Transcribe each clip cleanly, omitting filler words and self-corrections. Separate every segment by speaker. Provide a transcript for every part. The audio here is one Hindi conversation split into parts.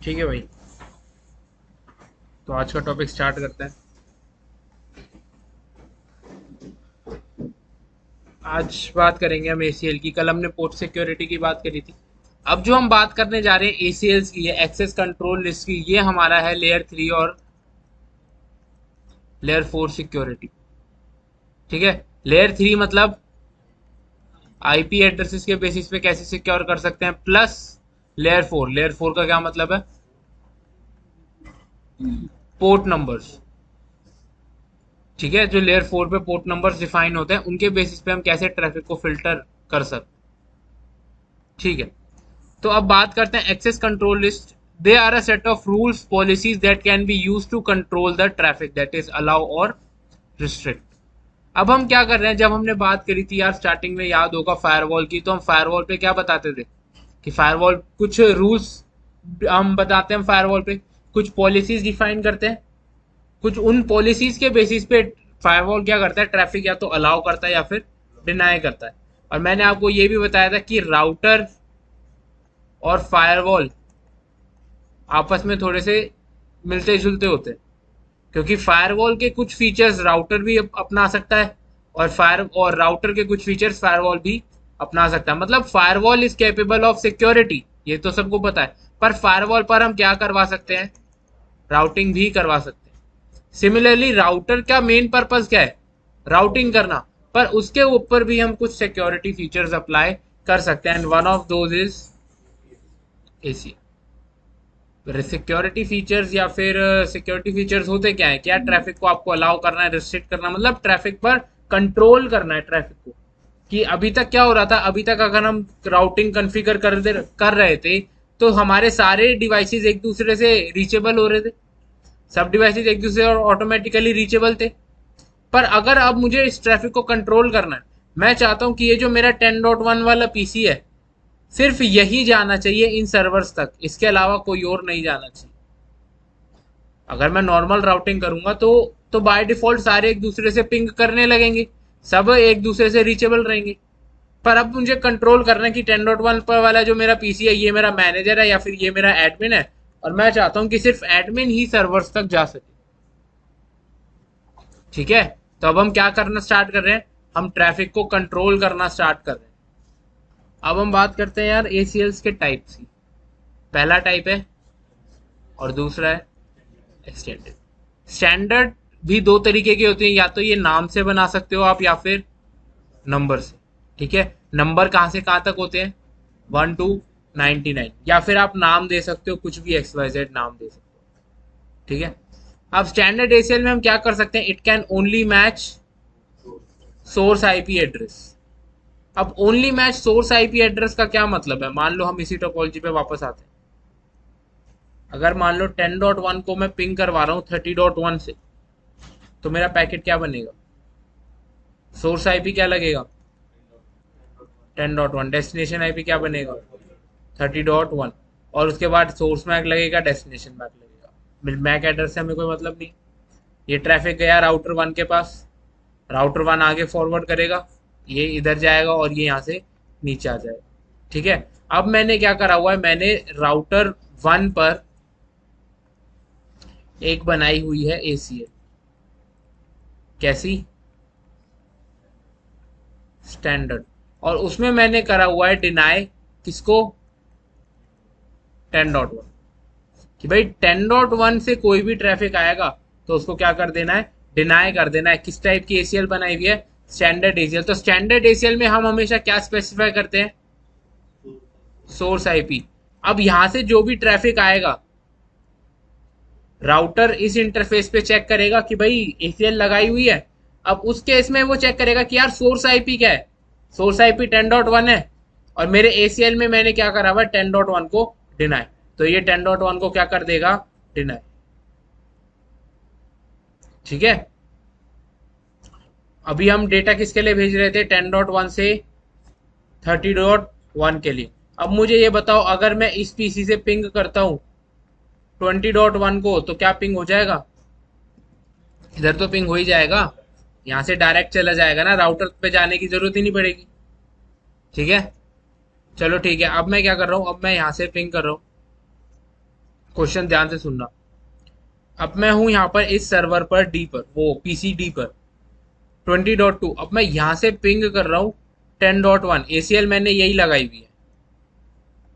Speaker 1: ठीक है भाई, तो आज का टॉपिक स्टार्ट करते हैं। आज बात करेंगे हम एसीएल की। कल हमने पोर्ट सिक्योरिटी की बात करी थी। अब जो हम बात करने जा रहे हैं एसीएल की है, एक्सेस कंट्रोल लिस्ट की। ये हमारा है लेयर 3 और लेयर 4 सिक्योरिटी। ठीक है, लेयर 3 मतलब आईपी एड्रेसेस के बेसिस पे कैसे सिक्योर कर सकते हैं, प्लस लेयर 4 का क्या मतलब है, पोर्ट नंबर्स। ठीक है, जो लेयर 4 पे पोर्ट नंबर्स डिफाइन होते हैं उनके बेसिस पे हम कैसे ट्रैफिक को फिल्टर कर सकते हैं। ठीक है, तो अब बात करते हैं access control list. They are a set of rules policies that can be use to control the traffic that is allow or restrict. अब हम क्या कर रहे हैं, जब हमने बात करी थी यार स्टार्टिंग में, याद होगा फायरवॉल की, तो हम फायरवॉल पे क्या बताते थे कि फायरवॉल कुछ रूल्स हम बताते हैं, फायरवॉल पे कुछ पॉलिसीज डिफाइन करते हैं, कुछ उन पॉलिसीज के बेसिस पे फायरवॉल क्या करता है, ट्रैफिक या तो अलाउ करता है या फिर डिनाई करता है। और मैंने आपको ये भी बताया था कि राउटर और फायरवॉल आपस में थोड़े से मिलते जुलते होते हैं, क्योंकि फायरवॉल के कुछ फीचर्स राउटर भी अपना सकता है और राउटर के कुछ फीचर्स फायरवॉल भी अपना सकता है। मतलब firewall is capable of security, ये तो सबको पता है, पर फायरवॉल पर हम क्या करवा सकते हैं, राउटिंग भी करवा सकते हैं। सिमिलरली राउटर का मेन पर्पस क्या है, राउटिंग करना, पर उसके ऊपर भी हम कुछ सिक्योरिटी फीचर्स अप्लाई कर सकते हैं, and one of those is AC. Security features या फिर सिक्योरिटी फीचर्स होते क्या है, क्या ट्रैफिक को आपको अलाउ करना है, रिस्ट्रिक्ट करना, मतलब ट्रैफिक पर कंट्रोल करना है ट्रैफिक को। कि अभी तक क्या हो रहा था, अभी तक अगर हम राउटिंग कॉन्फ़िगर कर रहे थे तो हमारे सारे डिवाइसेस एक दूसरे से रीचेबल हो रहे थे, सब डिवाइसेस एक दूसरे और ऑटोमेटिकली रीचेबल थे। पर अगर अब मुझे इस ट्रैफिक को कंट्रोल करना है, मैं चाहता हूं कि ये जो मेरा 10.1 वाला पीसी है सिर्फ यही जाना चाहिए इन सर्वर्स तक, इसके अलावा कोई और नहीं जाना चाहिए। अगर मैं नॉर्मल राउटिंग करूंगा तो बाय डिफॉल्ट सारे एक दूसरे से पिंग करने लगेंगे, सब एक दूसरे से रीचेबल रहेंगे। पर अब मुझे कंट्रोल करना है कि 10.1 पर वाला जो मेरा पीसी है ये मेरा मैनेजर है या फिर ये मेरा एडमिन है, और मैं चाहता हूं कि सिर्फ एडमिन ही सर्वर्स तक जा सके। ठीक है, तो अब हम क्या करना स्टार्ट कर रहे हैं, हम ट्रैफिक को कंट्रोल करना स्टार्ट कर रहे हैं। अब हम बात करते हैं यार एसीएल्स के टाइप्स की। पहला टाइप है और दूसरा है एक्सटेंडेड। स्टैंडर्ड भी दो तरीके की होती है, या तो ये नाम से बना सकते हो आप या फिर नंबर से। ठीक है, नंबर कहां से कहां तक होते हैं, 1 to 99, या फिर आप नाम दे सकते हो, कुछ भी XYZ नाम दे सकते हो। ठीक है, अब स्टैंडर्ड एसीएल में हम क्या कर सकते हैं, it can only match source IP address. अब only match source IP address का क्या मतलब है, मान लो हम इसी टोपोलॉजी पे वापस आते हैं। अगर मान लो 10.1 को मैं पिंग करवा रहा हूँ 30.1 से, तो मेरा पैकेट क्या बनेगा, सोर्स आईपी क्या लगेगा 10.1, डेस्टिनेशन आईपी क्या बनेगा 30.1, और उसके बाद सोर्स मैक लगेगा, डेस्टिनेशन मैक लगेगा। मैक एड्रेस से हमें कोई मतलब नहीं। ये ट्रैफिक गया राउटर 1 के पास, राउटर 1 आगे फॉरवर्ड करेगा, ये इधर जाएगा और ये यहाँ से नीचे आ जाएगा। ठीक है, अब मैंने क्या करा हुआ है, मैंने राउटर 1 पर एक बनाई हुई है एसीएल। कैसी, स्टैंडर्ड। और उसमें मैंने करा हुआ है डिनाई, किसको, 10.1, कि भाई 10.1 से कोई भी ट्रैफिक आएगा तो उसको क्या कर देना है, डिनाई कर देना है। किस टाइप की एसीएल बनाई हुई है, स्टैंडर्ड एसीएल। तो स्टैंडर्ड एसीएल में हम हमेशा क्या स्पेसिफाई करते हैं, सोर्स आईपी। अब यहां से जो भी ट्रैफिक आएगा, राउटर इस इंटरफेस पे चेक करेगा कि भाई एसीएल लगाई हुई है। अब उस केस में वो चेक करेगा कि यार सोर्स आईपी क्या है, सोर्स आईपी 10.1 है, और मेरे एसीएल में मैंने क्या करा हुआ है 10.1 को डिनाई, तो ये 10.1 को क्या कर देगा, डिनाई। ठीक है, अभी हम डेटा किसके लिए भेज रहे थे, 10.1 से 30.1 के लिए। अब मुझे ये बताओ, अगर मैं इस पीसी से पिंग करता हूं 20.1 को, तो क्या पिंग हो जाएगा, इधर तो पिंग हो ही जाएगा, यहां से डायरेक्ट चला जाएगा ना, राउटर पे जाने की जरूरत ही नहीं पड़ेगी। ठीक है, चलो ठीक है, अब मैं क्या कर रहा हूं, अब मैं यहां से पिंग कर रहा हूं क्वेश्चन ध्यान से सुनना। अब मैं हूं यहाँ पर इस सर्वर पर डी पर, वो पीसी डी पर 20.2। अब मैं यहाँ से पिंग कर रहा हूँ 10.1। एसीएल मैंने यही लगाई हुई है,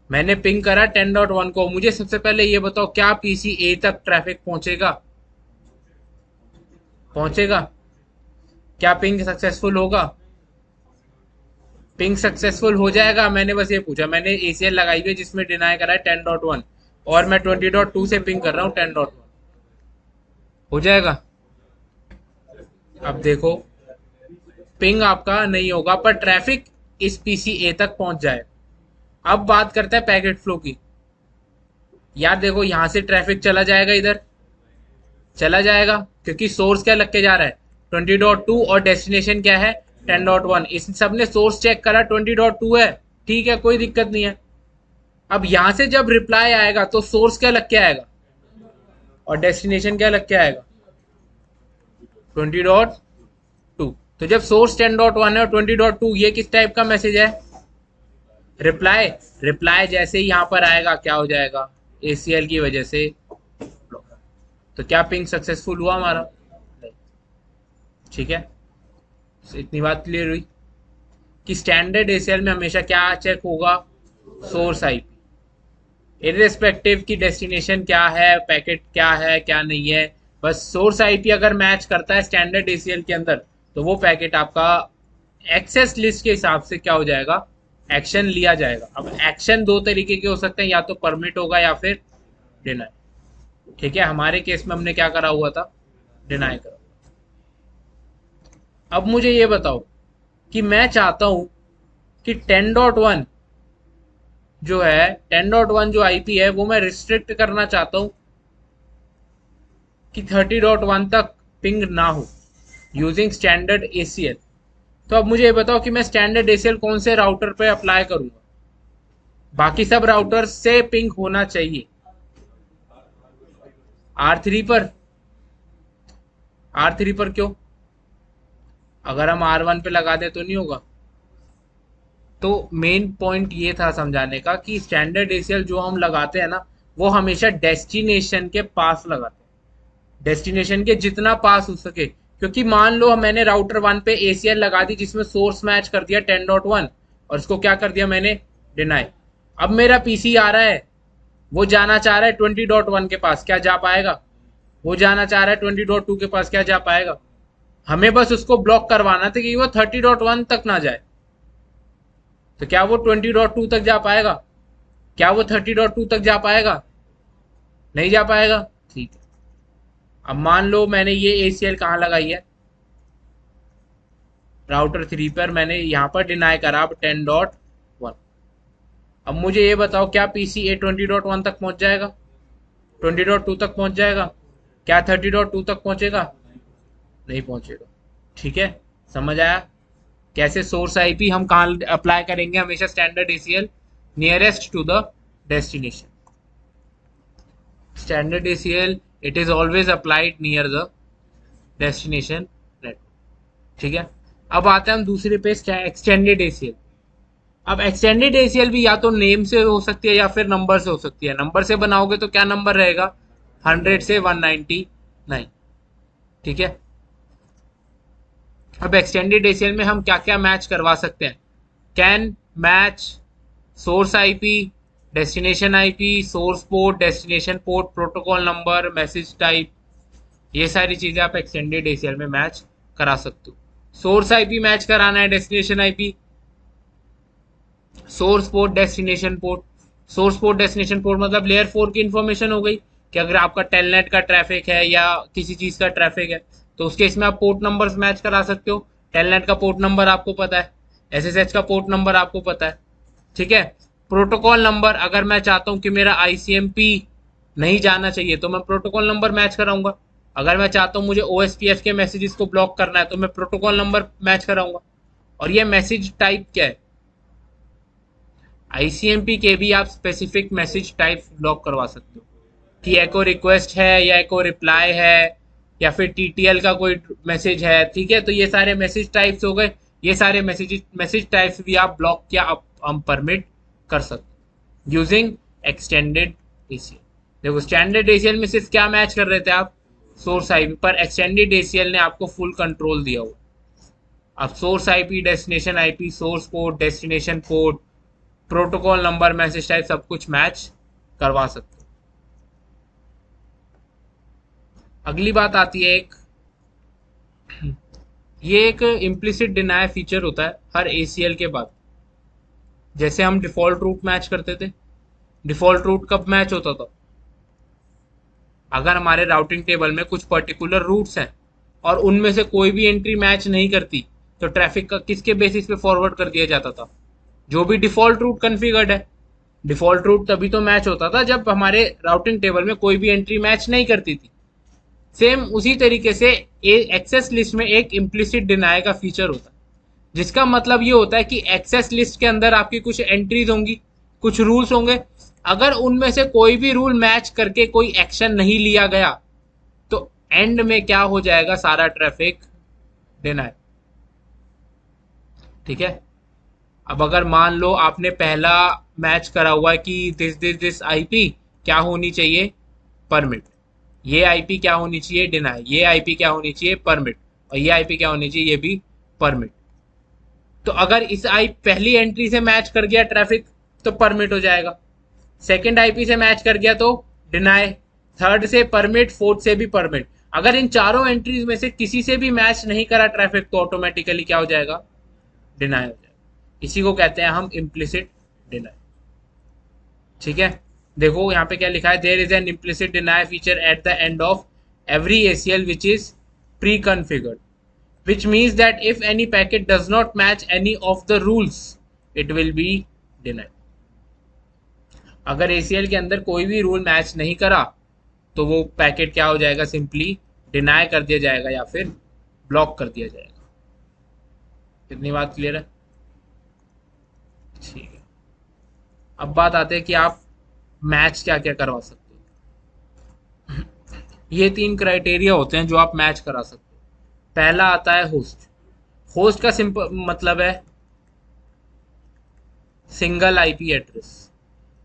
Speaker 1: मैंने पिंग करा 10.1 को। मुझे सबसे पहले ये बताओ, क्या पीसी ए तक ट्रैफिक पहुंचेगा? पहुंचेगा? क्या पिंग सक्सेसफुल होगा? पिंग सक्सेसफुल हो जाएगा। मैंने बस ये पूछा, मैंने एसीएल लगाई हुई है जिसमें डिनाई करा है 10.1 और मैं 20.2 से पिंग कर रहा हूँ 10.1। हो जाएगा? अब देखो, पिंग आपका नहीं होगा पर ट्रैफिक इस पीसी ए तक पहुंच जाए। अब बात करते हैं पैकेट फ्लो की। यार देखो, यहां से ट्रैफिक चला जाएगा, इधर चला जाएगा, क्योंकि सोर्स क्या लग के जा रहा है 20.2 और डेस्टिनेशन क्या है 10.1। इस सब ने सोर्स चेक करा 20.2 है, ठीक है, कोई दिक्कत नहीं है। अब यहां से जब रिप्लाई आएगा तो सोर्स क्या लग के आएगा और डेस्टिनेशन क्या लग के आएगा 20.2। तो जब सोर्स 10.1 है और 20.2, ये किस टाइप का मैसेज है? रिप्लाई। रिप्लाई जैसे ही यहां पर आएगा क्या हो जाएगा? एसीएल की वजह से। तो क्या पिंग सक्सेसफुल हुआ हमारा? ठीक है, इतनी बात क्लियर हुई कि स्टैंडर्ड एसीएल में हमेशा क्या चेक होगा? सोर्स आईपी, इररिस्पेक्टिव की डेस्टिनेशन क्या है, पैकेट क्या है क्या नहीं है, बस सोर्स आईपी अगर मैच करता है स्टैंडर्ड एसीएल के अंदर तो वो पैकेट आपका एक्सेस लिस्ट के हिसाब से क्या हो जाएगा? एक्शन लिया जाएगा। अब एक्शन दो तरीके के हो सकते हैं, या तो परमिट होगा या फिर डिनाई। ठीक है, हमारे केस में हमने क्या करा हुआ था? डिनाई करा। अब मुझे ये बताओ कि मैं चाहता हूं कि 10.1 जो है, 10.1 जो आईपी है वो मैं रिस्ट्रिक्ट करना चाहता हूं कि 30.1 तक पिंग ना हो यूजिंग स्टैंडर्ड एसीएल। तो अब मुझे ये बताओ कि मैं स्टैंडर्ड एसीएल कौन से राउटर पे अप्लाई करूंगा? बाकी सब राउटर से पिंग होना चाहिए। R3 पर? R3 पर क्यों? अगर हम R1 पे लगा दें तो नहीं होगा? तो मेन पॉइंट ये था समझाने का कि स्टैंडर्ड एसीएल जो हम लगाते हैं ना, वो हमेशा डेस्टिनेशन के पास लगाते हैं, डेस्टिनेशन के जितना पास हो सके। क्योंकि मान लो मैंने राउटर 1 पे एसीएल लगा दी जिसमें सोर्स मैच कर दिया 10.1 और इसको क्या कर दिया मैंने? डिनाई। अब मेरा पीसी आ रहा है, वो जाना चाह रहा है 20.1 के पास, क्या जा पाएगा? वो जाना चाह रहा है 20.2 के पास, क्या जा पाएगा? हमें बस उसको ब्लॉक करवाना था कि वो 30.1 तक ना जाए। तो क्या वो 20.2 तक जा पाएगा? क्या वो 30.2 तक जा पाएगा? नहीं जा पाएगा। ठीक है, अब मान लो मैंने ये एसीएल कहाँ लगाई है? राउटर 3 पर मैंने यहां पर डिनाई करा अब 10.1। अब मुझे ये बताओ, क्या पीसी ए 20.1 तक पहुंच जाएगा? 20.2 तक पहुंच जाएगा? क्या 30.2 तक पहुंचेगा? नहीं पहुंचेगा। ठीक है, समझ आया कैसे सोर्स आईपी हम कहाँ अप्लाई करेंगे? हमेशा standard ACL nearest to the destination. Standard ACL it is always applied near the destination network. ठीक है, अब आते हैं हम दूसरे पे, एक्सटेंडेड एसीएल। अब एक्सटेंडेड एसीएल भी या तो नेम से हो सकती है या फिर नंबर से हो सकती है। नंबर से बनाओगे तो क्या नंबर रहेगा? 100 से 199। ठीक है, अब एक्सटेंडेड एसीएल में हम क्या क्या मैच करवा सकते हैं? Can match source IP, destination IP, source port, destination port, protocol number, message type, ये सारी चीजें आप एक्सटेंडेड एसीएल में मैच करा सकते हो। सोर्स आईपी मैच कराना है, destination IP, source port, destination port. Source port destination port मतलब लेयर 4 की इंफॉर्मेशन हो गई कि अगर आपका टेलनेट का ट्रैफिक है या किसी चीज का ट्रैफिक है तो उसके इसमें आप पोर्ट नंबर्स मैच करा सकते हो। टेलनेट का पोर्ट नंबर आपको पता है, एसएसएच का पोर्ट नंबर आपको पता है। ठीक है, प्रोटोकॉल नंबर, अगर मैं चाहता हूं कि मेरा आईसीएमपी नहीं जाना चाहिए तो मैं प्रोटोकॉल नंबर मैच कराऊंगा। अगर मैं चाहता हूं मुझे ओएसपीएफ के मैसेजेस को ब्लॉक करना है तो मैं प्रोटोकॉल नंबर मैच कराऊंगा। और ये मैसेज टाइप क्या है? आईसीएमपी के भी आप स्पेसिफिक मैसेज टाइप ब्लॉक करवा सकते हो कि एको रिक्वेस्ट है या एको रिप्लाई है या फिर टीटीएल का कोई मैसेज है। ठीक है, तो ये सारे मैसेज टाइप्स हो गए। ये सारे मैसेज टाइप्स भी आप ब्लॉक या आप परमिट कर सकते यूजिंग एक्सटेंडेड एसीएल। देखो स्टैंडर्ड एसीएल में सिर्फ क्या मैच कर रहे थे आप, सोर्स आईपी, पर एक्सटेंडेड एसीएल ने आपको फुल कंट्रोल दिया हुआ। अब source IP, destination IP, source port, destination port, protocol number, message type, सब कुछ मैच करवा सकते हो। अगली बात आती है एक, ये एक इम्प्लिसिट डिनाय फीचर होता है हर एसीएल के बाद। जैसे हम डिफॉल्ट रूट मैच करते थे, डिफॉल्ट रूट कब मैच होता था, अगर हमारे राउटिंग टेबल में कुछ पर्टिकुलर रूट्स हैं और उनमें से कोई भी एंट्री मैच नहीं करती, तो ट्रैफिक का किसके बेसिस पे फॉरवर्ड कर दिया जाता था, जो भी डिफॉल्ट रूट कॉन्फ़िगर्ड है। डिफॉल्ट रूट तभी तो मैच होता था जब हमारे राउटिंग टेबल में कोई भी एंट्री मैच नहीं करती थी। सेम उसी तरीके से एक्सेस लिस्ट में एक इम्प्लिसिट डिनाई का फीचर होता है, जिसका मतलब ये होता है कि एक्सेस लिस्ट के अंदर आपकी कुछ एंट्रीज होंगी, कुछ रूल्स होंगे, अगर उनमें से कोई भी रूल मैच करके कोई एक्शन नहीं लिया गया, तो एंड में क्या हो जाएगा, सारा ट्रैफिक डिनाई। ठीक है। अब अगर मान लो आपने पहला मैच करा हुआ है कि दिस आईपी क्या होनी चाहिए, परमिट, ये आईपी क्या होनी चाहिए, डिनाई, ये आईपी क्या होनी चाहिए, परमिट, और ये आईपी क्या होनी चाहिए, ये भी परमिट। तो अगर इस आई पहली एंट्री से मैच कर गया ट्रैफिक, तो परमिट हो जाएगा। सेकंड आईपी से मैच कर गया तो डिनाई, थर्ड से परमिट, फोर्थ से भी परमिट। अगर इन चारों एंट्रीज में से किसी से भी मैच नहीं करा ट्रैफिक, तो ऑटोमेटिकली क्या हो जाएगा, डिनाई हो जाएगा। इसी को कहते हैं हम इम्प्लिसिट डिनाई। ठीक है। देखो यहाँ पे क्या लिखा है, there is an implicit deny feature at the end of every ACL which is preconfigured, which means that if any packet does not match any of the rules, it will be denied. अगर ACL के अंदर कोई भी रूल मैच नहीं करा, तो वो पैकेट क्या हो जाएगा, सिंपली डिनाई कर दिया जाएगा या फिर ब्लॉक कर दिया जाएगा। कितनी बात क्लियर है? ठीक है। अब बात आते हैं कि आप मैच क्या क्या करवा सकते हो। ये 3 क्राइटेरिया होते हैं जो आप मैच करा सकते हो। पहला आता है होस्ट। होस्ट का सिंपल मतलब है सिंगल आईपी एड्रेस।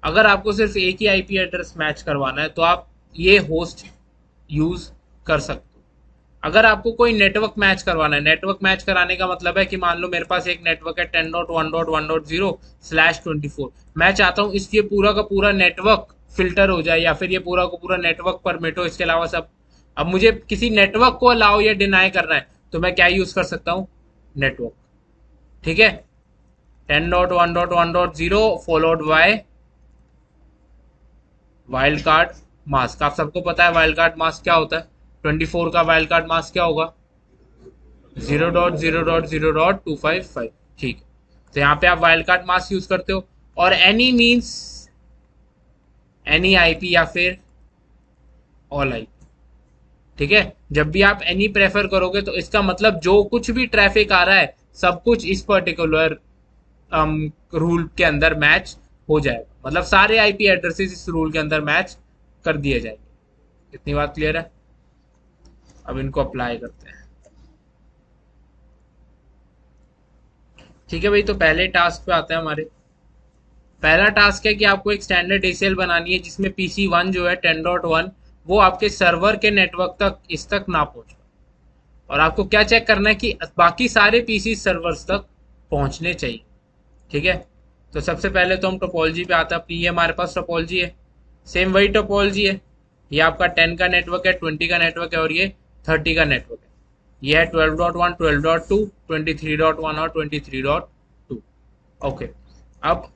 Speaker 1: अगर आपको सिर्फ एक ही आईपी एड्रेस मैच करवाना है, तो आप ये होस्ट यूज कर सकते हो। अगर आपको कोई नेटवर्क मैच करवाना है, नेटवर्क मैच कराने का मतलब है कि मान लो मेरे पास एक नेटवर्क है 10.1.1.0/24, मैं चाहता हूं इसलिए पूरा का पूरा नेटवर्क फिल्टर हो जाए, या फिर ये पूरा का पूरा नेटवर्क परमिट हो, इसके अलावा सब। अब मुझे किसी नेटवर्क को अलाउ या डिनाई करना है, तो मैं क्या यूज कर सकता हूं, नेटवर्क। ठीक है। 10.1.1.0 followed by wild card mask. आप सबको पता है वाइल्ड कार्ड मास्क क्या होता है, 24 का वाइल्ड कार्ड मास्क क्या होगा, 0.0.0.255। ठीक है। तो यहाँ पे आप वाइल्ड कार्ड मास्क यूज करते हो, और एनी मीन्स एनी आईपी या फिर ऑल आईपी। ठीक है। जब भी आप एनी प्रेफर करोगे, तो इसका मतलब जो कुछ भी ट्रैफिक आ रहा है, सब कुछ इस पर्टिकुलर रूल के अंदर मैच हो जाएगा, मतलब सारे आईपी एड्रेसेस इस रूल के अंदर मैच कर दिए जाएंगे। इतनी बात क्लियर है? अब इनको अप्लाई करते हैं। ठीक है भाई, तो पहले टास्क पे आते हैं हमारे। पहला टास्क है कि आपको एक स्टैंडर्ड एसीएल बनानी है जिसमें PC1 जो है 10.1, वो आपके सर्वर के नेटवर्क तक इस तक ना पहुंचे। और आपको क्या चेक करना है कि बाकी सारे पीसी सर्वर्स तक पहुंचने चाहिए। ठीक है। तो सबसे पहले तो हम टोपोलॉजी पे आते हैं अपनी। ये हमारे पास टोपोलॉजी है, सेम वही टोपोलॉजी है। ये आपका 10 का नेटवर्क है, 20 का नेटवर्क है, और ये 30 का नेटवर्क है। ये है 12.1, 12.2, 23.1 और 23.2। ओके। अब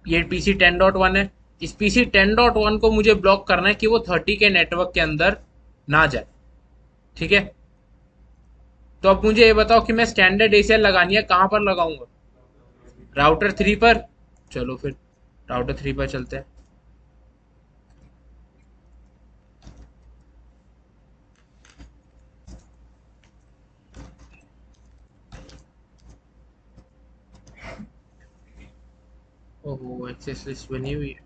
Speaker 1: ये पीसी 10.1 है। इस पीसी 10.1 को मुझे ब्लॉक करना है कि वो 30 के नेटवर्क के अंदर ना जाए। ठीक है। तो अब मुझे ये बताओ कि मैं स्टैंडर्ड एसीएल लगानी है, कहां पर लगाऊंगा, राउटर 3 पर। चलो फिर राउटर 3 पर चलते हैं। ओहो, एक्सेस लिस्ट बनी हुई है।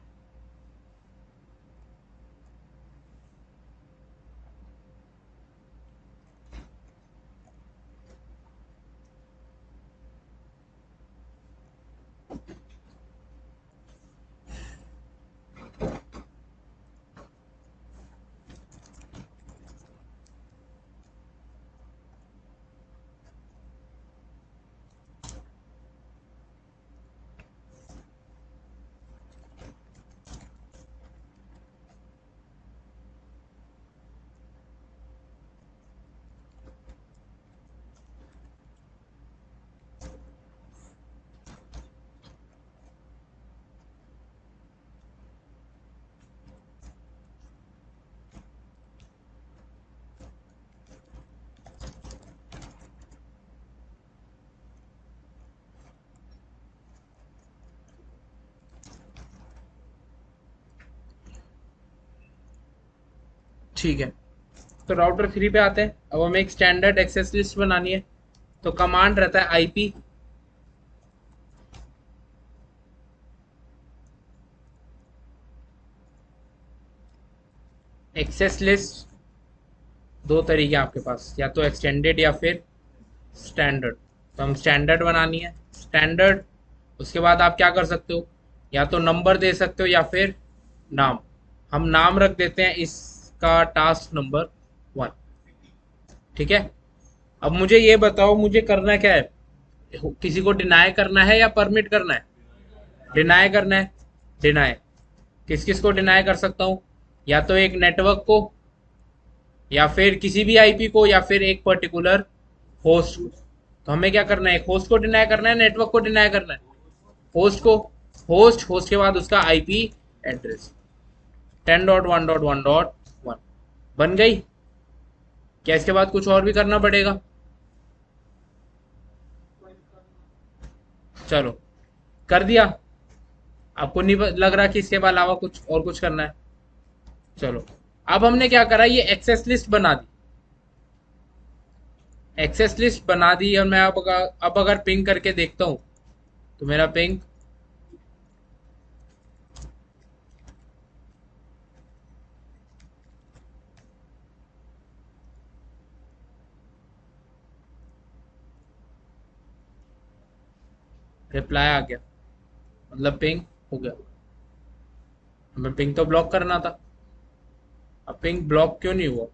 Speaker 1: ठीक है, तो राउटर 3 पे आते हैं। अब हमें एक स्टैंडर्ड एक्सेस लिस्ट बनानी है, तो कमांड रहता है आईपी एक्सेस लिस्ट। दो तरीके आपके पास, या तो एक्सटेंडेड या फिर स्टैंडर्ड। तो हम स्टैंडर्ड बनानी है, स्टैंडर्ड। उसके बाद आप क्या कर सकते हो, या तो नंबर दे सकते हो या फिर नाम। हम नाम रख देते हैं इसका टास्क नंबर 1। ठीक है, अब मुझे ये बताओ मुझे करना क्या है, किसी को डिनाई करना है या परमिट करना है? डिनाई करना है। डिनाई किस किस को डिनाई कर सकता हूँ, या तो एक नेटवर्क को, या फिर किसी भी आईपी को, या फिर एक पर्टिकुलर होस्ट को। तो हमें क्या करना है, एक होस्ट को डिनाई करना है, नेटवर्क को डिनाई करना है? होस्ट को। होस्ट के बाद उसका आईपी एड्रेस 10.1.1.1 बन गई। क्या इसके बाद कुछ और भी करना पड़ेगा? चलो, कर दिया। आपको नहीं लग रहा कि इसके अलावा कुछ और कुछ करना है? चलो, अब हमने क्या करा, ये एक्सेस लिस्ट बना दी। एक्सेस लिस्ट बना दी, और मैं अब अगर पिंग करके देखता हूं, तो मेरा पिंग रिप्लाई आ गया, मतलब पिंग हो गया। हमें पिंग तो ब्लॉक करना था, अब पिंग ब्लॉक क्यों नहीं हुआ?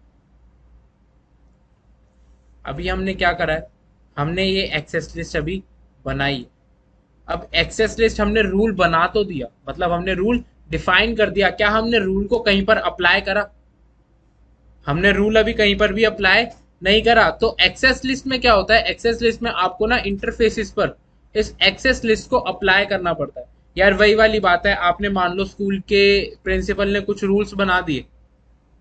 Speaker 1: अभी हमने क्या करा है, हमने ये एक्सेस लिस्ट अभी बनाई। अब एक्सेस लिस्ट हमने रूल बना तो दिया, मतलब हमने रूल डिफाइन कर दिया, क्या हमने रूल को कहीं पर अप्लाई करा? हमने रूल अभी कहीं पर भी अप्लाई नहीं करा। तो एक्सेस लिस्ट में क्या होता है, एक्सेस लिस्ट में आपको ना इंटरफेसिस पर इस एक्सेस लिस्ट को अप्लाई करना पड़ता है। यार वही वाली बात है, आपने मान लो स्कूल के प्रिंसिपल ने कुछ रूल्स बना दिए,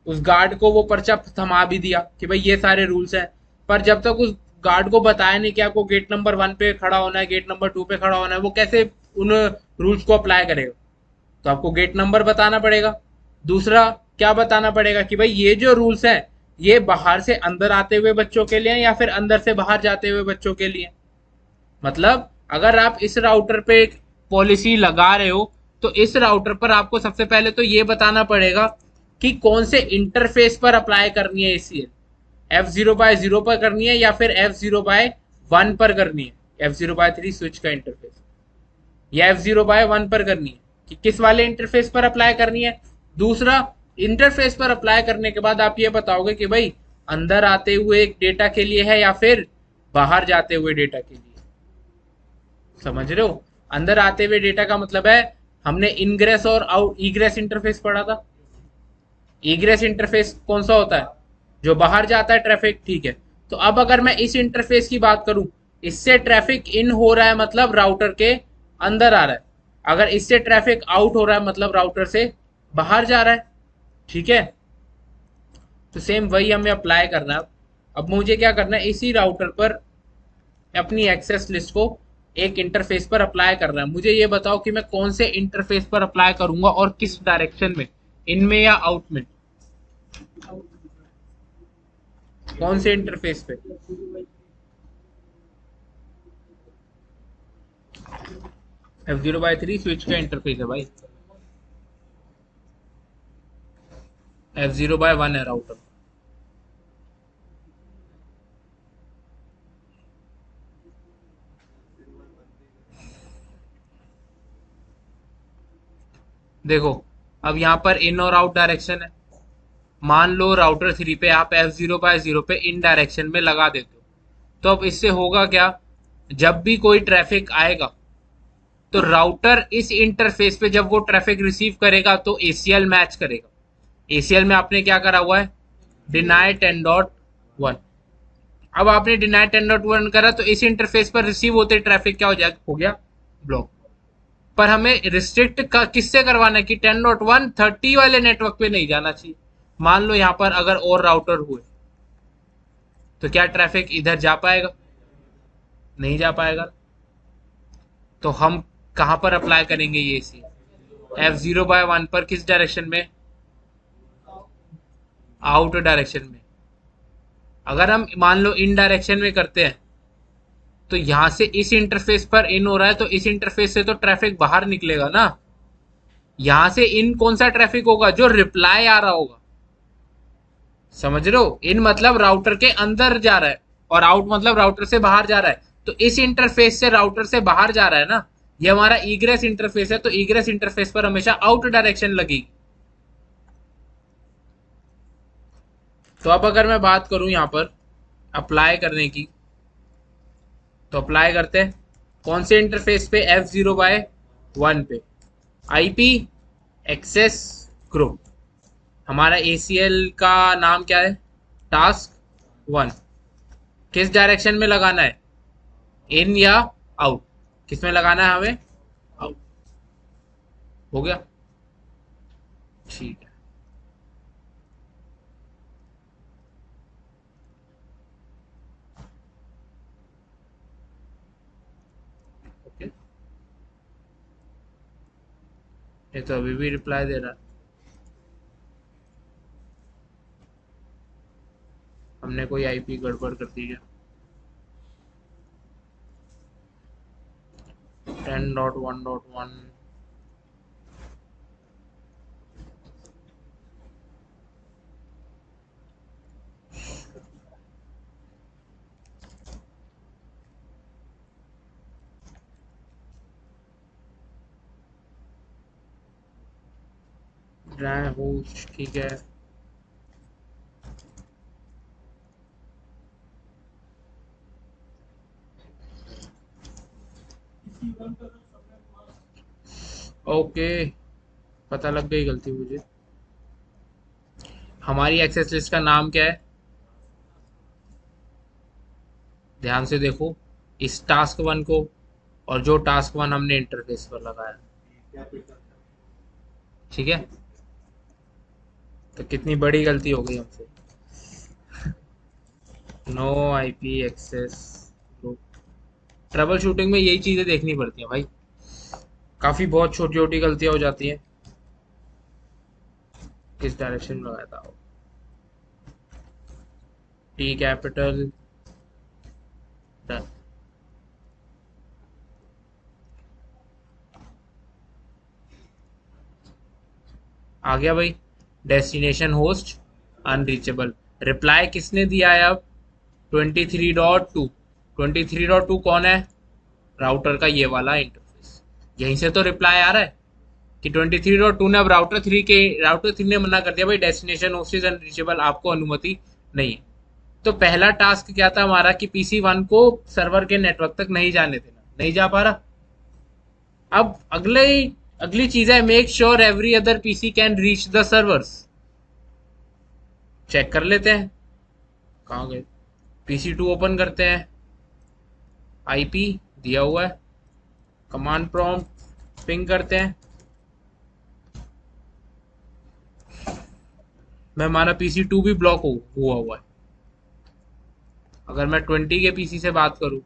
Speaker 1: उस गार्ड को वो पर्चा थमा भी दिया कि भाई ये सारे रूल्स हैं, पर जब तक उस गार्ड को बताया नहीं कि आपको गेट नंबर 1 पे खड़ा होना है, गेट नंबर 2 पे खड़ा होना है, वो कैसे उन रूल्स को अप्लाई करेगा? तो आपको गेट नंबर बताना पड़ेगा। दूसरा क्या बताना पड़ेगा कि भाई ये जो रूल्स हैं, ये बाहर से अंदर आते हुए बच्चों के लिए हैं या फिर अंदर से बाहर जाते हुए बच्चों के लिए। मतलब अगर आप इस राउटर पे एक पॉलिसी लगा रहे हो, तो इस राउटर पर आपको सबसे पहले तो ये बताना पड़ेगा कि कौन से इंटरफेस पर अप्लाई करनी है एसीएल। F0/0 पर करनी है या फिर F0/1 पर करनी है, F0/3 स्विच का इंटरफेस, या F0/1 पर करनी है, कि किस वाले इंटरफेस पर अप्लाई करनी है। दूसरा, इंटरफेस पर अप्लाई करने के बाद आप ये बताओगे कि भाई अंदर आते हुए एक डेटा के लिए है या फिर बाहर जाते हुए डेटा के लिए। समझ रहे हो? अंदर आते हुए डेटा का मतलब है, हमने इनग्रेस और आउट ईग्रेस इंटरफेस पढ़ा था। ईग्रेस इंटरफेस कौन सा होता है, जो बाहर जाता है ट्रैफिक, ठीक है। तो अब अगर मैं इस इंटरफेस की बात करूं, इससे ट्रैफिक इन हो रहा है मतलब राउटर के अंदर आ रहा है, अगर इससे ट्रैफिक आउट हो रहा है मतलब राउटर से बाहर जा रहा है। ठीक है, तो सेम वही हमें अप्लाई करना है। अब मुझे क्या करना है, इसी राउटर पर अपनी एक्सेस लिस्ट को एक इंटरफेस पर अप्लाई करना है। मुझे ये बताओ कि मैं कौन से इंटरफेस पर अप्लाई करूंगा और किस डायरेक्शन में, इनमें या आउट में? कौन से इंटरफेस पे? F0/3 स्विच का इंटरफेस है भाई, F0/1 है राउटर। देखो, अब यहाँ पर इन और आउट डायरेक्शन है। मान लो राउटर 3 पे आप F0/0 पे इन डायरेक्शन में लगा देते हो, तो अब इससे होगा क्या, जब भी कोई ट्रैफिक आएगा तो राउटर इस इंटरफेस पे जब वो ट्रैफिक रिसीव करेगा तो एसीएल मैच करेगा। एसीएल में आपने क्या करा हुआ है, डिनाई 10.1। अब आपने डिनाई 10.1 करा तो इस इंटरफेस पर रिसीव होते ट्रैफिक क्या हो गया, ब्लॉक। पर हमें रिस्ट्रिक्ट किससे करवाना है कि 10.1 30 वाले नेटवर्क पे नहीं जाना चाहिए। मान लो यहां पर अगर और राउटर हुए, तो क्या ट्रैफिक इधर जा पाएगा? नहीं जा पाएगा। तो हम कहां पर अप्लाई करेंगे ये सी, F0/1 पर किस डायरेक्शन में, आउट डायरेक्शन में। अगर हम मान लो इन डायरेक्शन में करते हैं तो यहां से इस इंटरफेस पर इन हो रहा है, तो इस इंटरफेस से तो ट्रैफिक बाहर निकलेगा ना। यहां से इन कौन सा ट्रैफिक होगा? जो रिप्लाई आ रहा होगा। समझ रहे हो? इन मतलब राउटर के अंदर जा रहा है और आउट मतलब राउटर से बाहर जा रहा है। तो इस इंटरफेस से राउटर से बाहर जा रहा है ना, ये हमारा ईग्रेस इंटरफेस है, तो ईग्रेस इंटरफेस पर हमेशा आउट डायरेक्शन लगेगी। तो अब अगर मैं बात करूं यहां पर अप्लाई करने की, तो अप्लाई करते हैं कौन से इंटरफेस पे? F0/1 पे। आईपी एक्सेस ग्रुप, हमारा ACL का नाम क्या है? टास्क 1। किस डायरेक्शन में लगाना है? इन या आउट? किस में लगाना है हमें? आउट। हो गया? ठीक है। ओके, ये तो अभी भी रिप्लाई दे रहा है। हमने कोई आईपी गड़बड़ कर दी है। 10.1.1। ड्राई होस्ट, ठीक है। ओके, पता लग गई गलती मुझे। हमारी एक्सेस लिस्ट का नाम क्या है? ध्यान से देखो इस टास्क 1 को, और जो टास्क 1 हमने इंटरफेस पर लगाया। ठीक है, तो कितनी बड़ी गलती हो गई हमसे। No IP access group. Troubleshooting में यही चीजें देखनी पड़ती हैं भाई, काफी बहुत छोटी छोटी गलतियां हो जाती हैं। किस डायरेक्शन में लगाया था? T capital, done. आ गया भाई। Destination host unreachable. रिप्लाई किसने दिया है अब? 23.2। 23.2 कौन है? राउटर का ये वाला इंटरफेस। यहीं से तो रिप्लाई आ रहा है कि 23.2 ने अब राउटर 3 ने मना कर दिया भाई, डेस्टिनेशन होस्ट इज अनरीचेबल, आपको अनुमति नहीं है। तो पहला टास्क क्या था हमारा कि PC1 को सर्वर के नेटवर्क तक नहीं जाने देना, नहीं जा पा रहा। अब अगली चीज है make sure every other PC can reach the servers. Check कर लेते हैं कहाँ गए। PC2 ओपन करते हैं, आईपी दिया हुआ है, कमांड प्रॉम्प्ट पिंग करते हैं। मैं हमारा PC2 भी ब्लॉक हुआ हुआ है। अगर मैं 20 के पीसी से बात करूं,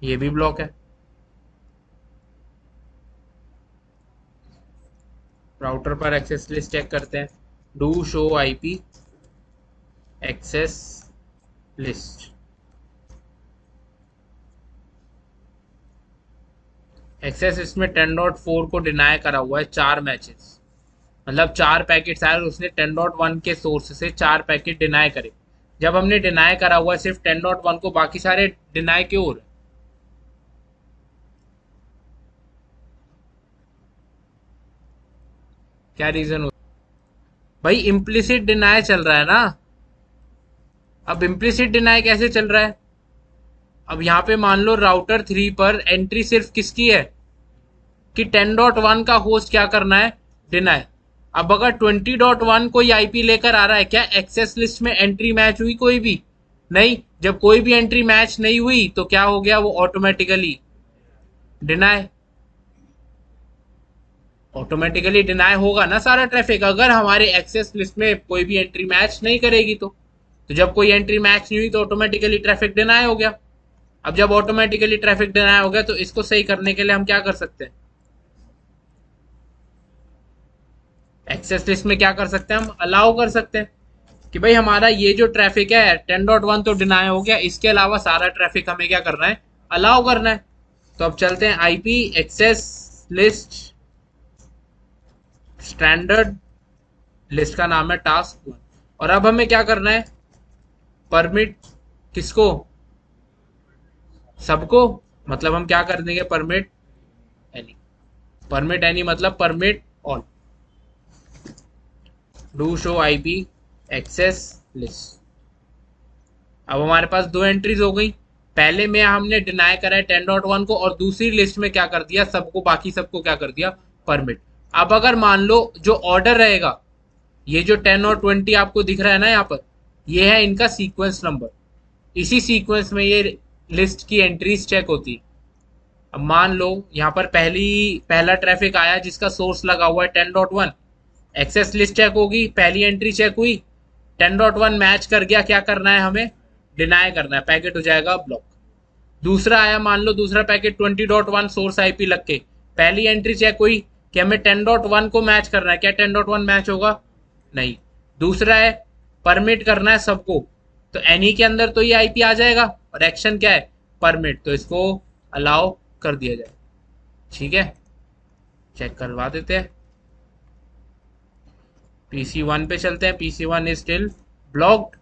Speaker 1: ये भी ब्लॉक है। राउटर पर एक्सेस लिस्ट चेक करते हैं, do show IP access list. Access इसमें 10.4 को डिनाई करा हुआ है 4 मैचेस, मतलब 4 पैकेट्स आए और उसने 10.1 के सोर्स से 4 पैकेट डिनाई करे। जब हमने डिनाई करा हुआ है सिर्फ 10.1 को, बाकी सारे डिनाई क्यों हो रहे? क्या रीजन हो? भाई इम्प्लिसिट डिनाई चल रहा है ना। अब इम्प्लिसिट डिनाई कैसे चल रहा है? अब यहाँ पे मान लो राउटर 3 पर एंट्री सिर्फ किसकी है कि 10.1 का होस्ट क्या करना है? डिनाई। अब अगर 20.1 कोई आईपी लेकर आ रहा है, क्या एक्सेस लिस्ट में एंट्री मैच हुई कोई भी? नहीं। जब कोई भी एंट्री मैच नहीं हुई तो क्या हो गया? वो ऑटोमेटिकली डिनाई। ऑटोमेटिकली डिनाई होगा ना सारा ट्रैफिक, अगर हमारे एक्सेस लिस्ट में कोई भी एंट्री मैच नहीं करेगी तो। तो जब कोई एंट्री मैच नहीं हुई तो ऑटोमेटिकली ट्रैफिक डिनाई हो गया। अब जब ऑटोमेटिकली ट्रैफिक डिनाई हो गया तो इसको सही करने के लिए हम क्या कर सकते हैं, एक्सेस लिस्ट में क्या कर सकते हैं, हम अलाउ कर सकते हैं कि भाई हमारा ये जो ट्रैफिक है 10.1 तो डिनाई हो गया, इसके अलावा सारा ट्रैफिक हमें क्या करना है, अलाउ करना है। तो अब चलते हैं IP access list standard, list का नाम है टास्क 1। और अब हमें क्या करना है, परमिट किसको, सबको, मतलब हम क्या कर देंगे, परमिट एनी। परमिट एनी मतलब permit all, do show IP access list. अब हमारे पास दो एंट्रीज हो गई, पहले में हमने डिनाई करा है 10.1 को और दूसरी लिस्ट में क्या कर दिया, सबको, बाकी सबको क्या कर दिया, परमिट। अब अगर मान लो जो ऑर्डर रहेगा, ये जो 10 और 20 आपको दिख रहा है ना यहाँ पर, ये है इनका सीक्वेंस नंबर, इसी सीक्वेंस में ये लिस्ट की एंट्रीज चेक होती है। अब मान लो यहाँ पर पहला ट्रैफिक आया जिसका सोर्स लगा हुआ है 10.1, एक्सेस लिस्ट चेक होगी, पहली एंट्री चेक हुई, 10.1 मैच कर गया, क्या करना है हमें, डिनाई करना है, पैकेट हो जाएगा ब्लॉक। दूसरा आया, मान लो दूसरा पैकेट 20.1 सोर्स आईपी लग के, पहली एंट्री चेक हुई कि हमें 10.1 को मैच करना है, क्या 10.1 मैच होगा, नहीं। दूसरा है परमिट करना है सबको, तो एनी के अंदर तो ये आईपी आ जाएगा और एक्शन क्या है, परमिट, तो इसको अलाउ कर दिया जाए। ठीक है, चेक करवा देते हैं। PC1 पे चलते हैं, PC1 is still blocked,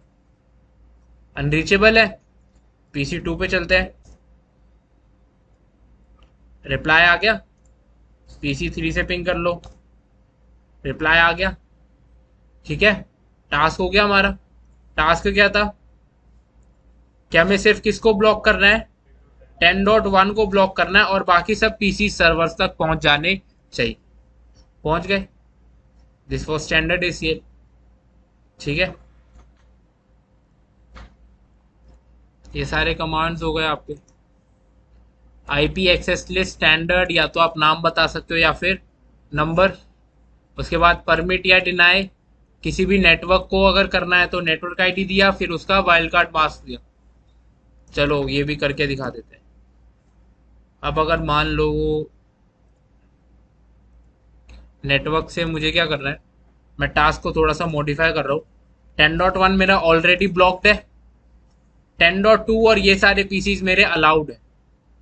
Speaker 1: unreachable है। PC2 पे चलते हैं, रिप्लाई आ गया, PC3 से पिंग कर लो, रिप्लाई आ गया। ठीक है, टास्क हो गया हमारा। टास्क क्या था, क्या हमें सिर्फ किसको ब्लॉक करना है, 10.1 को ब्लॉक करना है और बाकी सब पीसी सर्वर्स तक पहुंच जाने चाहिए। पहुंच गए, दिस वॉज स्टैंडर्ड ACL। ठीक है, ये सारे कमांड्स हो गए आपके। आईपी एक्सेस लिस्ट स्टैंडर्ड, या तो आप नाम बता सकते हो या फिर नंबर। उसके बाद परमिट या डिनाई, किसी भी नेटवर्क को अगर करना है तो नेटवर्क आईडी दिया, फिर उसका वाइल्ड कार्ड मास्क दिया। चलो ये भी करके दिखा देते हैं। अब अगर मान लो नेटवर्क से मुझे क्या करना है, मैं टास्क को थोड़ा सा मॉडिफाई कर रहा हूँ। 10.1 मेरा ऑलरेडी ब्लॉक्ड है, 10.2 और ये सारे पीसीज मेरे अलाउड है।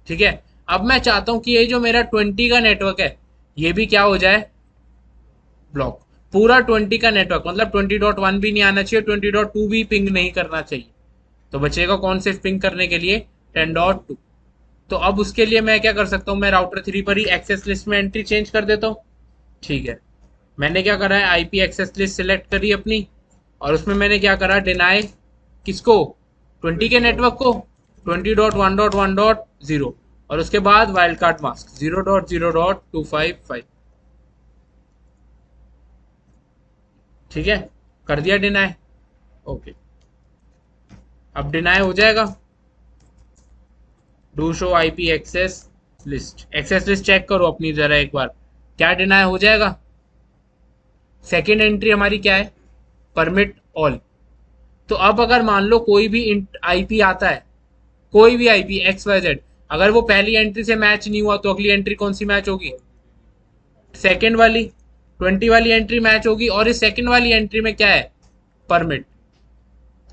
Speaker 1: ठीक है, अब मैं चाहता हूं कि ये जो मेरा 20 का नेटवर्क है ये भी क्या हो जाए, ब्लॉक। पूरा 20 का नेटवर्क, मतलब 20.1 भी नहीं आना चाहिए, 20.2 भी पिंग नहीं करना चाहिए। तो बचेगा कौन से पिंग करने के लिए, 10.2। तो अब उसके लिए मैं क्या कर सकता हूँ, मैं राउटर 3 पर ही एक्सेस लिस्ट में एंट्री चेंज कर देता हूँ। ठीक है, मैंने क्या करा है, आईपी एक्सेस लिस्ट सिलेक्ट करी अपनी और उसमें मैंने क्या करा, डिनाई किसको, 20 के नेटवर्क को, 20.1.1.0 और उसके बाद वाइल्ड कार्ड मास्क 0.0.255। ठीक है, कर दिया डिनाई, ओके। अब डिनाई हो जाएगा, do show IP access list, access list check करो अपनी जरा एक बार, क्या डिनाई हो जाएगा। सेकेंड एंट्री हमारी क्या है, परमिट ऑल। तो अब अगर मान लो कोई भी आईपी आता है, कोई भी आईपी XYZ, अगर वो पहली एंट्री से मैच नहीं हुआ तो अगली एंट्री कौन सी मैच होगी, सेकेंड वाली, 20 वाली एंट्री मैच होगी। और इस सेकेंड वाली एंट्री में क्या है, परमिट,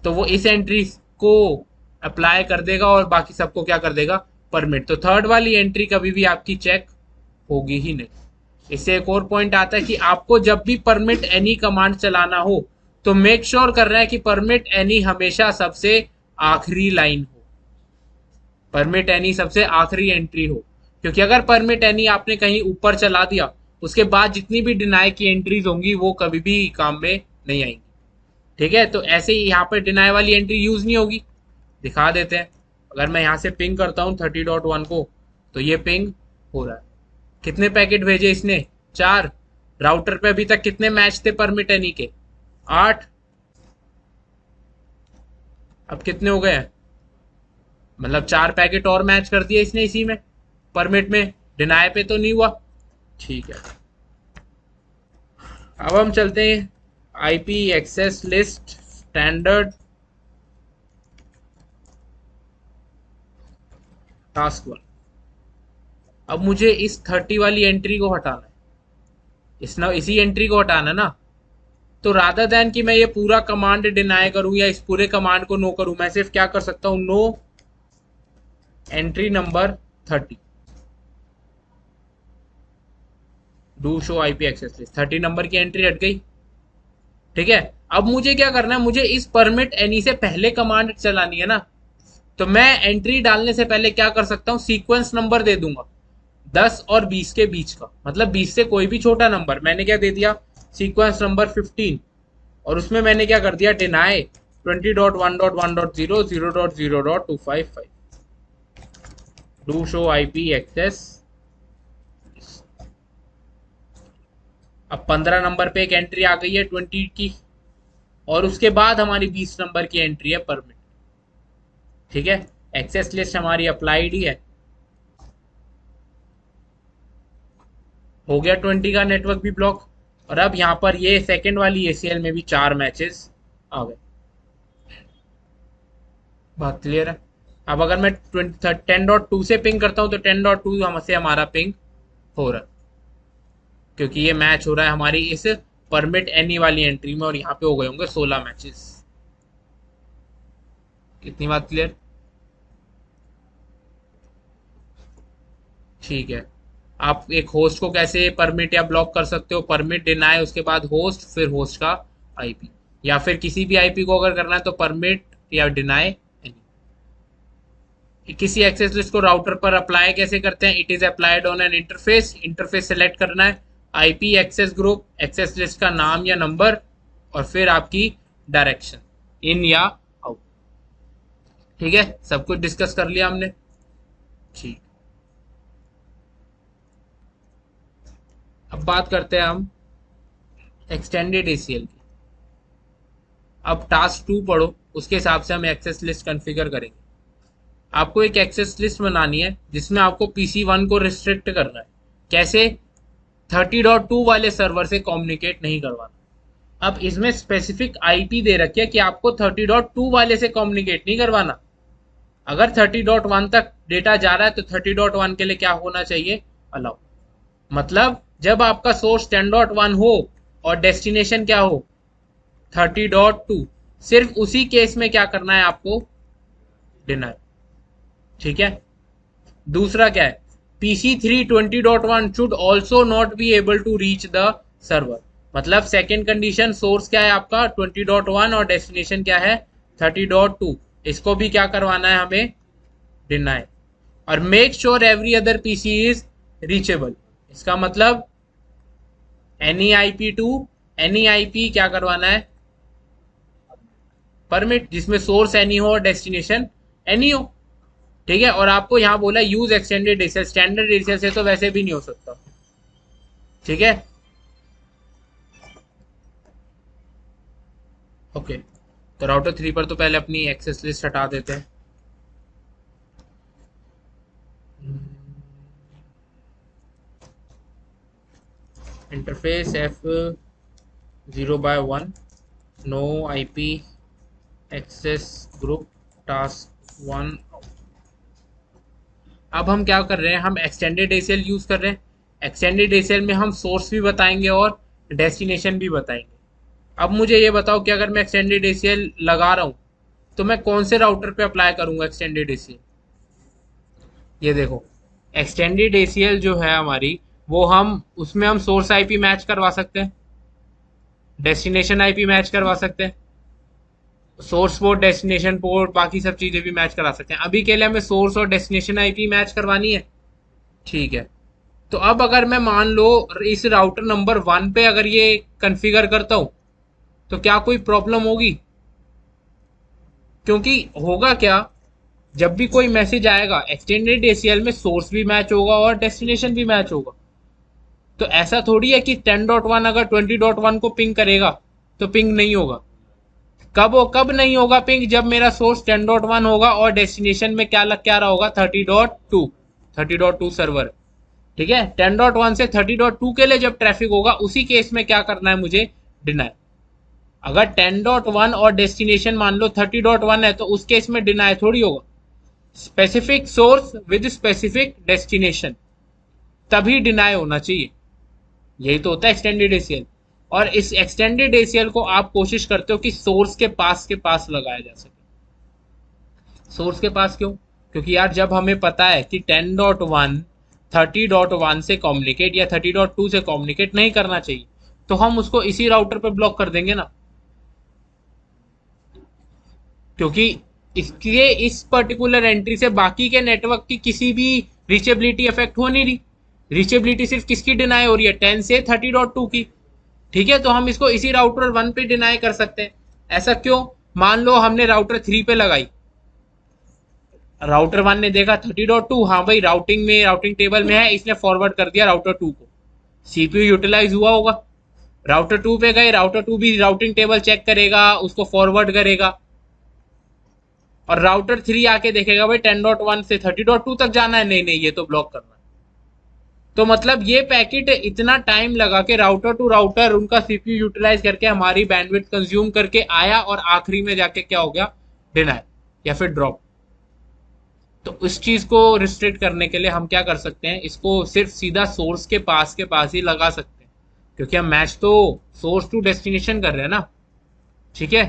Speaker 1: तो वो इस एंट्री को अप्लाई कर देगा और बाकी सबको क्या कर देगा, परमिट। तो थर्ड वाली एंट्री कभी भी आपकी चेक होगी ही नहीं। इससे एक और पॉइंट आता है कि आपको जब भी परमिट एनी कमांड चलाना हो तो मेक श्योर कर रहा है कि परमिट एनी हमेशा सबसे आखिरी लाइन हो, परमिट एनी सबसे आखिरी एंट्री हो। क्योंकि अगर परमिट एनी आपने कहीं ऊपर चला दिया, उसके बाद जितनी भी डिनाई की एंट्रीज होंगी वो कभी भी काम में नहीं आएंगी। ठीक है, तो ऐसे ही यहाँ पे डिनाई वाली एंट्री यूज नहीं होगी। दिखा देते हैं, अगर मैं यहाँ से पिंग करता हूँ 30.1 को, तो ये पिंग हो रहा है। कितने पैकेट भेजे इसने, 4। राउटर पे अभी तक कितने मैच थे परमिट एनी के, 8। अब कितने हो गए हैं, मतलब 4 पैकेट और मैच कर दिए इसने इसी में, परमिट में, डिनाई पे तो नहीं हुआ। ठीक है, अब हम चलते हैं IP access list standard task 1। अब मुझे इस 30 वाली एंट्री को हटाना है, इसी एंट्री को हटाना ना। तो रादर देन कि मैं ये पूरा कमांड डिनाई करूं या इस पूरे कमांड को नो करूं, मैं सिर्फ क्या कर सकता हूं, no entry number 30, do show IP access list. 30 number की एंट्री हट गई। ठीक है, अब मुझे क्या करना है, मुझे इस परमिट एनी से पहले कमांड चलानी है ना। तो मैं एंट्री डालने से पहले क्या कर सकता हूं, सीक्वेंस नंबर दे दूंगा 10 और 20 के बीच का, मतलब 20 से कोई भी छोटा नंबर। मैंने क्या दे दिया, सीक्वेंस नंबर 15, और उसमें मैंने क्या कर दिया, deny 20.1.1.0 0.0.255 do show IP access. अब 15 नंबर पे एक एंट्री आ गई है 20 की, और उसके बाद हमारी 20 नंबर की एंट्री है परमिट। ठीक है, एक्सेस लिस्ट हमारी अप्लाइड ही है। हो गया 20 का नेटवर्क भी ब्लॉक। और अब यहां पर ये सेकंड वाली एसीएल में भी 4 मैचेस आ गए। बात क्लियर है। अब अगर मैं 10.2 से पिंग करता हूं तो 10.2 हमसे हमारा पिंग हो रहा है, क्योंकि ये मैच हो रहा है हमारी इस परमिट एनी वाली एंट्री में, और यहाँ पे हो गए होंगे 16 मैचेस। कितनी बात क्लियर। ठीक है, आप एक होस्ट को कैसे परमिट या ब्लॉक कर सकते हो, परमिट डिनाई, उसके बाद होस्ट, फिर होस्ट का आईपी, या फिर किसी भी आईपी को अगर करना है तो परमिट या डिनाई। किसी एक्सेस लिस्ट को राउटर पर अप्लाई कैसे करते हैं, it is applied on an interface. Interface select करना है, IP access group, access list का नाम या नंबर, और फिर आपकी डायरेक्शन, इन या आउट। ठीक है, सब कुछ डिस्कस कर लिया हमने। ठीक, अब बात करते हैं हम एक्सटेंडेड एसीएल की। अब टास्क 2 पढ़ो, उसके हिसाब से हम एक्सेस लिस्ट कॉन्फ़िगर करेंगे। आपको एक एक्सेस लिस्ट बनानी है जिसमें आपको PC1 को रिस्ट्रिक्ट करना है। कैसे, 30.2 वाले सर्वर से कम्युनिकेट नहीं करवाना। अब इसमें स्पेसिफिक आईपी दे रखी है कि आपको 30.2 वाले से कम्युनिकेट नहीं करवाना। अगर 30.1 तक डेटा जा रहा है तो 30.1 के लिए क्या होना चाहिए, अलाउ। मतलब जब आपका सोर्स 10.1 हो और डेस्टिनेशन क्या हो 30.2, सिर्फ उसी केस में क्या करना है आपको, डिनाई। ठीक है, दूसरा क्या है, PC3 20.1 should also not be able to reach the server. मतलब सेकेंड कंडीशन, सोर्स क्या है आपका 20.1 और डेस्टिनेशन क्या है 30.2, इसको भी क्या करवाना है हमें, डिनाई। और make sure every other PC is reachable. इसका मतलब any IP to any IP क्या करवाना है, परमिट, जिसमें सोर्स एनी हो और डेस्टिनेशन एनी हो। ठीक है, और आपको यहां बोला use extended ACL, standard ACL से तो वैसे भी नहीं हो सकता। ठीक है, ओके। तो राउटर 3 पर तो पहले अपनी एक्सेस लिस्ट हटा देते हैं। Interface F0/1 no IP access group task 1। अब हम क्या कर रहे हैं, हम एक्सटेंडेड एसीएल यूज कर रहे हैं। एक्सटेंडेड एसीएल में हम सोर्स भी बताएंगे और डेस्टिनेशन भी बताएंगे। अब मुझे ये बताओ कि अगर मैं एक्सटेंडेड एसीएल लगा रहा हूं तो मैं कौन से राउटर पे अप्लाई करूंगा एक्सटेंडेड एसीएल। ये देखो, एक्सटेंडेड एसीएल जो है हमारी, वो हम उसमें हम सोर्स आईपी मैच करवा सकते हैं, डेस्टिनेशन आईपी मैच करवा सकते हैं, सोर्स पोर्ट, डेस्टिनेशन पोर्ट, बाकी सब चीजें भी मैच करा सकते हैं। अभी के लिए हमें सोर्स और डेस्टिनेशन आईपी मैच करवानी है। ठीक है, तो अब अगर मैं मान लो इस राउटर नंबर 1 पे अगर ये कॉन्फ़िगर करता हूं तो क्या कोई प्रॉब्लम होगी, क्योंकि होगा क्या, जब भी कोई मैसेज आएगा एक्सटेंडेड एसीएल में सोर्स भी मैच होगा और डेस्टिनेशन भी मैच होगा। तो ऐसा थोड़ी है कि 10.1 अगर 20.1 को पिंग करेगा तो पिंग नहीं होगा। कब नहीं होगा पिंग, जब मेरा सोर्स 10.1 होगा और डेस्टिनेशन में क्या लग क्या रहा होगा 30.2 सर्वर। ठीक है, 10.1 से 30.2 के लिए जब ट्रैफिक होगा उसी केस में क्या करना है मुझे, डिनाई। अगर 10.1 और डेस्टिनेशन मान लो 30.1 है तो उस केस में डिनाई थोड़ी होगा। Specific source with specific destination, तभी डिनाई होना चाहिए। यही तो होता है एक्सटेंडेड एसीएल। और इस एक्सटेंडेड एसीएल को आप कोशिश करते हो कि सोर्स के पास लगाया जा सके। सोर्स के पास क्यों? क्योंकि यार जब हमें पता है कि 10.1 30.1 से कम्युनिकेट या 30.2 से कम्युनिकेट नहीं करना चाहिए, तो हम उसको इसी राउटर पे ब्लॉक कर देंगे ना। क्योंकि इसके इस पर्टिकुलर एंट्री से बाकी के नेटवर्क की किसी भी रीचेबिलिटी अफेक्ट हो नहीं रही। रीचेबिलिटी सिर्फ किसकी डिनाई हो रही है? 10 से 30.2 की। ठीक है, तो हम इसको इसी राउटर 1 पे डिनाई कर सकते हैं। ऐसा क्यों? मान लो हमने राउटर 3 पे लगाई, राउटर 1 ने देखा 30.2, हाँ भाई राउटिंग में, राउटिंग टेबल में है, इसने फॉरवर्ड कर दिया राउटर 2 को। सीपीयू यूटिलाइज हुआ होगा। राउटर 2 पे गए, राउटर 2 भी राउटिंग टेबल चेक करेगा, उसको फॉरवर्ड करेगा, और राउटर 3 आके देखेगा भाई 10.1 से 30.2 तक जाना है, नहीं नहीं ये तो ब्लॉक करना है। तो मतलब ये पैकेट इतना टाइम लगा के राउटर टू राउटर उनका सीपीयू यूटिलाइज करके हमारी बैंडविड्थ कंज्यूम करके आया, और आखिरी में जाके क्या हो गया? डिनाई या फिर ड्रॉप। तो इस चीज को रिस्ट्रिक्ट करने के लिए हम क्या कर सकते हैं? इसको सिर्फ सीधा सोर्स के पास ही लगा सकते हैं, क्योंकि हम मैच तो सोर्स टू डेस्टिनेशन कर रहे हैं ना। ठीक है,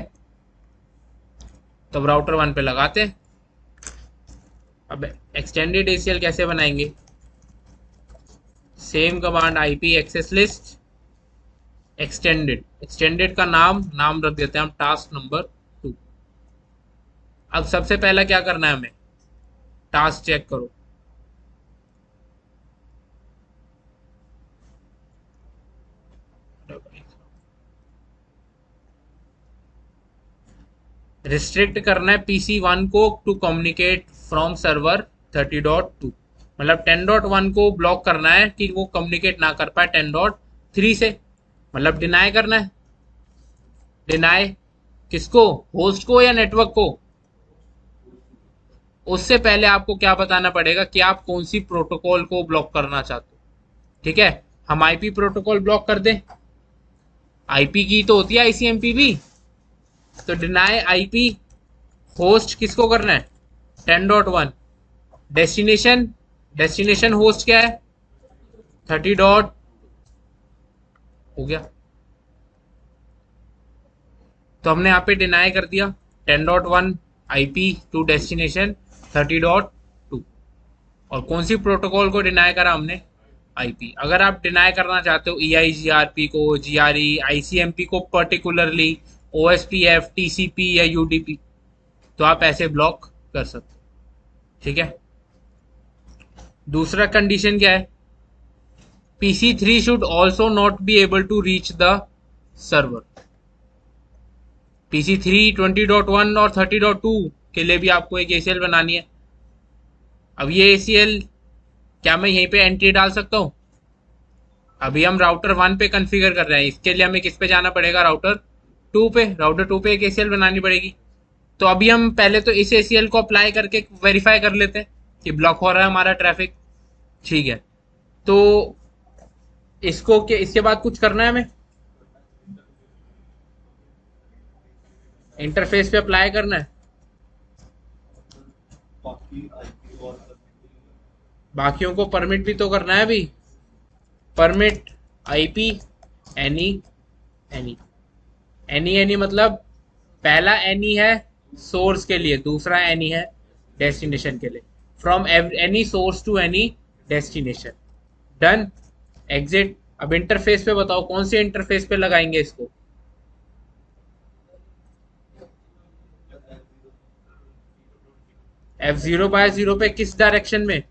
Speaker 1: तब राउटर 1 पे लगाते हैं। अब एक्सटेंडेड एसीएल कैसे बनाएंगे? Same command IP access list extended, extended का नाम रख देते हैं हम टास्क नंबर 2। अब सबसे पहला क्या करना है हमें? टास्क चेक करो। रिस्ट्रिक्ट करना है पीसी 1 को टू कम्युनिकेट फ्रॉम सर्वर 30.2, मतलब 10.1 को ब्लॉक करना है कि वो कम्युनिकेट ना कर पाए 10.3 से, मतलब डिनाई करना है। डिनाई किसको? होस्ट को या नेटवर्क को? उससे पहले आपको क्या बताना पड़ेगा कि आप कौन सी प्रोटोकॉल को ब्लॉक करना चाहते हो। ठीक है, हम आईपी प्रोटोकॉल ब्लॉक कर दें। आईपी की तो होती है आईसीएमपी भी। तो डिनाई आईपी होस्ट किसको करना है? 10.1। डेस्टिनेशन, डेस्टिनेशन होस्ट क्या है? 30 डॉट हो गया। तो हमने यहाँ पे डिनाई कर दिया 10.1 आईपी टू डेस्टिनेशन 30.2। और कौन सी प्रोटोकॉल को डिनाई करा हमने? आईपी। अगर आप डिनाई करना चाहते हो EIGRP को, GRE, ICMP को पर्टिकुलरली, OSPF, TCP या UDP, तो आप ऐसे ब्लॉक कर सकते हो। ठीक है, दूसरा कंडीशन क्या है? PC3 should also not be able to reach the server. PC3 20.1 और 30.2 के लिए भी आपको एक ACL बनानी है। अब ये ACL क्या मैं यहीं पे एंट्री डाल सकता हूं? अभी हम राउटर 1 पे कॉन्फ़िगर कर रहे हैं, इसके लिए हमें किस पे जाना पड़ेगा? राउटर 2 पे। राउटर 2 पे एक ACL बनानी पड़ेगी। तो अभी हम पहले तो इस ACL को अप्लाई करके वेरीफाई कर लेते हैं कि ब्लॉक हो रहा है हमारा ट्रैफिक। ठीक है, तो इसको के इसके बाद कुछ करना है हमें? इंटरफेस पे अप्लाई करना है। बाकियों को परमिट भी तो करना है अभी। Permit IP any any any मतलब पहला एनी है सोर्स के लिए, दूसरा एनी है डेस्टिनेशन के लिए। From any source to any destination. Done. Exit. अब इंटरफेस पे बताओ कौन से इंटरफेस पे लगाएंगे इसको? F0/0 पे किस डायरेक्शन में?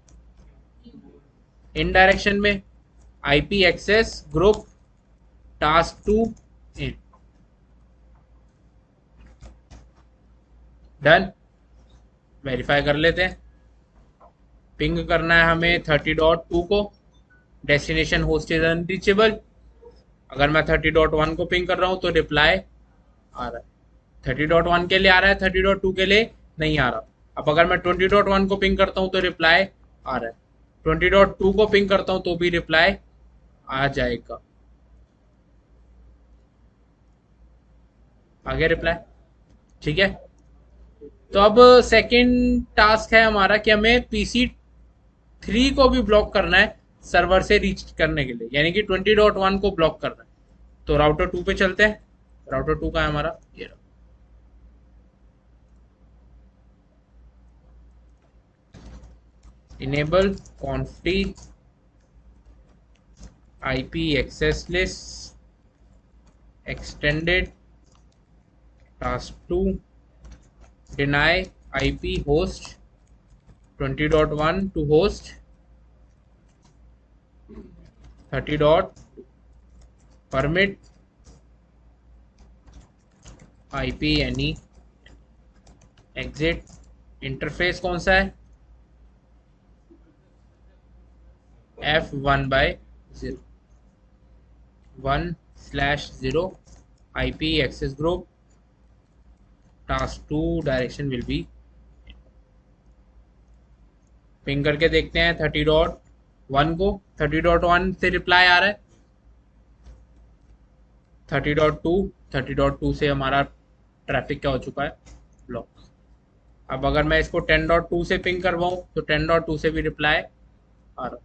Speaker 1: इन डायरेक्शन में। आईपी एक्सेस ग्रुप टास्क 2 इन। डन। वेरीफाई कर लेते हैं। पिंग करना है हमें 30.2 को, डेस्टिनेशन होस्ट इज अनरीचेबल। अगर मैं 30.1 को पिंग कर रहा हूं तो रिप्लाई आ रहा है। 30.1 के लिए आ रहा है, 30.2 के लिए नहीं आ रहा। अब अगर मैं 20.1 को पिंग करता हूं तो रिप्लाई आ रहा है, 20.2 को पिंग करता हूं तो भी रिप्लाई आ जाएगा। आगे रिप्लाई। ठीक है, तो अब सेकंड टास्क है हमारा कि हमें पीसी 3 को भी ब्लॉक करना है सर्वर से रीच करने के लिए, यानी कि 20.1 को ब्लॉक करना है। तो राउटर 2 पे चलते हैं। राउटर 2 का है हमारा, ये रहा। Enable conf t IP access list extended task 2 deny IP host 20.1 to host 30 dot permit IP any exit interface कौन सा है, F1/0 1/0 IP access group task 2 direction will be. Ping करके देखते हैं 30.1 को। 30.1 से रिप्लाई आ रहा है। 30.2 30.2 से हमारा ट्रैफिक क्या हो चुका है, ब्लॉक। अब अगर मैं इसको 10.2 से पिंग करवाऊँ तो 10.2 से भी रिप्लाई आ रहा।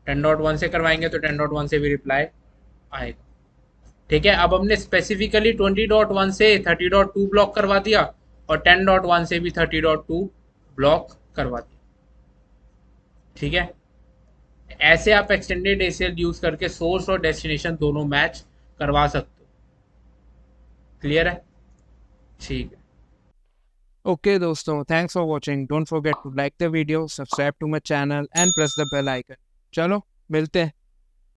Speaker 1: 10.1 से करवाएंगे तो 10.1 से भी रिप्लाई आएगा। ठीक है, अब हमने स्पेसिफिकली 20.1 से 30.2 ब्लॉक करवा दिया और 10.1 से भी 30.2 ब्लॉक करवा दिया। ठीक है, ऐसे आप एक्सटेंडेड एसीएल यूज करके सोर्स और डेस्टिनेशन दोनों मैच करवा सकते हो। क्लियर है? ठीक है।
Speaker 2: Okay दोस्तों, thanks for watching. Don't forget to like the video, subscribe to my channel and press the bell icon. चलो मिलते हैं।